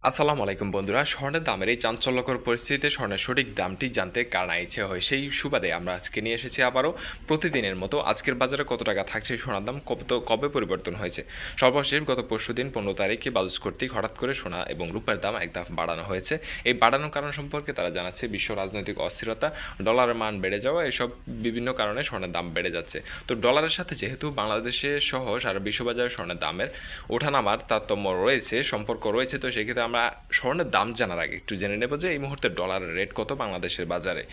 আসসালামু আলাইকুম বন্ধুরা, স্বর্ণের দামের এই চাঞ্চল্যকর পরিস্থিতিতে স্বর্ণের সঠিক দামটি জানতে কার ইচ্ছে হয় সেই সুবাদে আমরা আজকে নিয়ে এসেছি আবারও প্রতিদিনের মতো আজকের বাজারে কত টাকা থাকছে সোনার দাম, কবে পরিবর্তন হয়েছে। সর্বশেষ গত পরশুদিন 15 তারিখে বালুচ কর্তৃক হঠাৎ করে সোনা এবং রূপার দাম এক ধাপ বাড়ানো হয়েছে। এই বাড়ানোর কারণ সম্পর্কে তারা জানাচ্ছে বিশ্ব রাজনৈতিক অস্থিরতা, ডলারের মান বেড়ে যাওয়া, এসব বিভিন্ন কারণে স্বর্ণের দাম বেড়ে যাচ্ছে। তো ডলারের সাথে যেহেতু বাংলাদেশে সহ সারা বিশ্ববাজারে স্বর্ণের দামের ওঠানামার তারতম্য রয়েছে, সম্পর্ক রয়েছে, তো সেক্ষেত্রে আমরা স্বর্ণের দাম জানার আগে একটু জেনে নেব যে এই মুহূর্তে ডলারের রেট কত বাংলাদেশের বাজারে।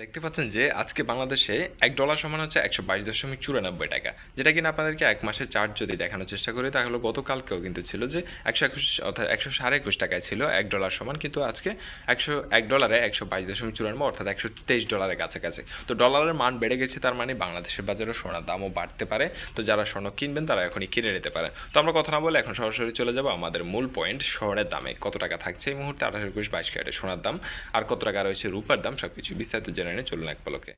দেখতে পাচ্ছেন যে আজকে বাংলাদেশে $1 সমান হচ্ছে 122.94 টাকা, যেটা কিনা আপনাদেরকে এক মাসের চার্ট যদি দেখানোর চেষ্টা করি তাহলে গতকালকেও কিন্তু ছিল যে 121 অর্থাৎ 121.21 ছিল $1 সমান, কিন্তু আজকে $1 122.94 অর্থাৎ $123 কাছাকাছি। তো ডলারের মান বেড়ে গেছে, তার মানে বাংলাদেশের বাজারে সোনার দামও বাড়তে পারে। তো যারা স্বর্ণ কিনবেন তারা এখনই কিনে নিতে পারে। তো আমরা কথা না বলে এখন সরাসরি চলে যাব আমাদের মূল পয়েন্ট, স্বর্ণের দামে কত টাকা থাকছে এই মুহূর্তে 18, 21, 22 ক্যারেটের সোনার দাম, আর কত টাকা রয়েছে রূপার দাম, সবকিছু বিস্তারিত জেনে নিয়ে চলুন এক পলকে।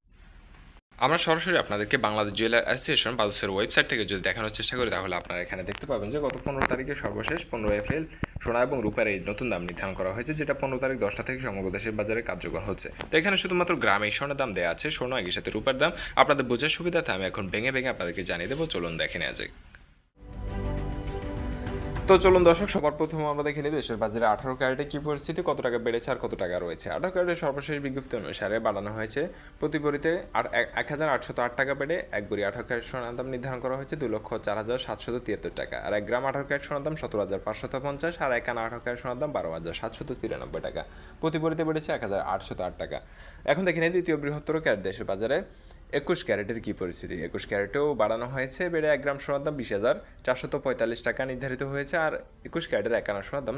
আমরা সরাসরি আপনাদেরকে বাংলাদেশ জুয়েলার অ্যাসোসিয়েশন বালুচের ওয়েবসাইট থেকে যদি দেখানোর চেষ্টা করি তাহলে আপনারা এখানে দেখতে পাবেন যে গত 15 তারিখে সর্বশেষ 15 এপ্রিল সোনা এবং রূপার এই নতুন দাম নির্ধারণ করা হয়েছে, যেটা 15 তারিখ 10টা থেকে সমগ্র দেশের বাজারে কার্যকর হচ্ছে। তো এখানে শুধুমাত্র গ্রামে স্বর্ণের দাম দেওয়া আছে, সোনা একই সাথে রূপার দাম আপনাদের বোঝার সুবিধাতে আমি এখন ভেঙে ভেঙে আপনাদেরকে জানিয়ে দেবো। চলুন দেখে নেওয়া যাক। তো চলুন দর্শক, সবার প্রথমে আমরা দেখে নিই দেশের বাজারে 18 ক্যারেটে কী পরিস্থিতি, কত টাকা বেড়েছে আর কত টাকা রয়েছে। 18 ক্যারেটের সর্বশেষ বিজ্ঞপ্তি অনুসারে বাড়ানো হয়েছে প্রতি ভরিতে 1,808 টাকা বেড়ে এক ভরি 18 ক্যারেট সোনার দাম নির্ধারণ করা হয়েছে 2,04,773 টাকা, আর 1 গ্রাম 18 ক্যারেট সোনার দাম 17,550, আর 1 আনা 18 ক্যারেট সোনার দাম 12,793 টাকা, প্রতি ভরিতে বেড়েছে 1,808 টাকা। এখন দেখে নিই দ্বিতীয় বৃহত্তর ক্যারেট দেশের বাজারে 21 ক্যারেটের কী পরিস্থিতি। 21 ক্যারেটেও বাড়ানো হয়েছে, বেড়ে 1 গ্রাম সোনার দাম 20,445 টাকা নির্ধারিত হয়েছে, আর 21 ক্যারেটের 1 আনা সোনার দাম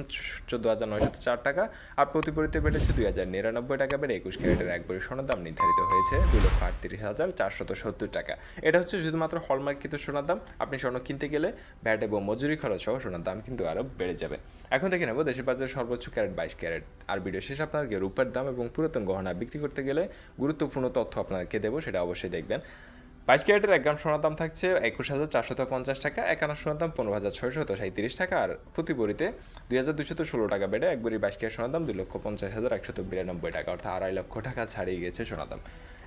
14,904 টাকা, আর প্রতি ভরিতে বেড়েছে 2,099 টাকা, বেড়ে 21 ক্যারেটের এক ভরি সোনার দাম নির্ধারিত হয়েছে 2,38,470 টাকা। এটা হচ্ছে শুধুমাত্র হলমার্কিত সোনার দাম। আপনি স্বর্ণ কিনতে গেলে ভ্যাট এবং মজুরি খরচ সহ সোনার দাম কিন্তু আরও বেড়ে যাবে। এখন দেখে নেব দেশের বাজারে সর্বোচ্চ ক্যারেট 22 ক্যারেট, আর ভিডিও শেষে আপনাদেরকে রূপার দাম এবং পুরাতন গহনা বিক্রি করতে গেলে গুরুত্বপূর্ণ তথ্য আপনাদেরকে দেবো, সেটা অবশ্যই দেখবেন। 22 ক্যারেটের 1 গ্রাম সোনার দাম থাকছে 21,450 টাকা, 1 আনা সোনার দাম 15,637 টাকা, আর প্রতি ভরিতে 2,216 টাকা বেড়ে এক ভরি 22 ক্যারেট সোনার দাম 2,50,192 টাকা, অর্থাৎ 2.5 লক্ষ টাকা ছাড়িয়ে গেছে সোনার দাম।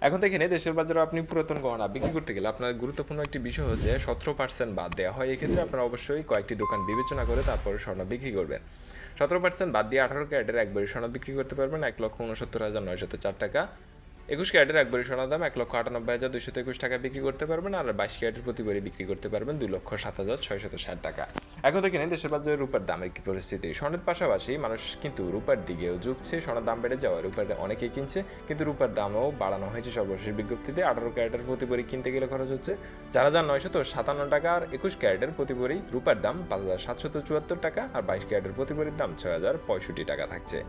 এখন দেখে নিই দেশের বাজারে আপনি পুরাতন গহনা বিক্রি করতে গেলে আপনার গুরুত্বপূর্ণ একটি বিষয় হচ্ছে 17% বাদ দেওয়া হয়। এক্ষেত্রে আপনারা অবশ্যই কয়েকটি দোকান বিবেচনা করে তারপরে স্বর্ণ বিক্রি করবেন। 17% বাদ দিয়ে 18 ক্যারেটের এক ভরি স্বর্ণ বিক্রি করতে পারবেন 1,69,904 টাকা। 21 ক্যারেটের এক ভরি সোনার দাম 1,98,221 টাকা বিক্রি করতে পারবেন, আর 22 ক্যারেটের প্রতি ভরি বিক্রি করতে পারবেন 2,07,660 টাকা। এখন দেখে নিন দেশের বাজারে রূপার দামের কী পরিস্থিতি। স্বর্ণের পাশাপাশি মানুষ কিন্তু রূপার দিকেও ঝুঁকছে, স্বর্ণের দাম বেড়ে যাওয়া রূপার অনেকেই কিনছে, কিন্তু রূপার দামও বাড়ানো হয়েছে সর্বশেষ বিজ্ঞপ্তিতে। 18 ক্যারেটের প্রতি ভরি কিনতে গেলে খরচ হচ্ছে 4,957 টাকা, আর 21 ক্যারেটের প্রতি ভরি রূপার দাম 5,774 টাকা, আর 22 ক্যারেটের প্রতি ভরির দাম 6,065 টাকা থাকছে।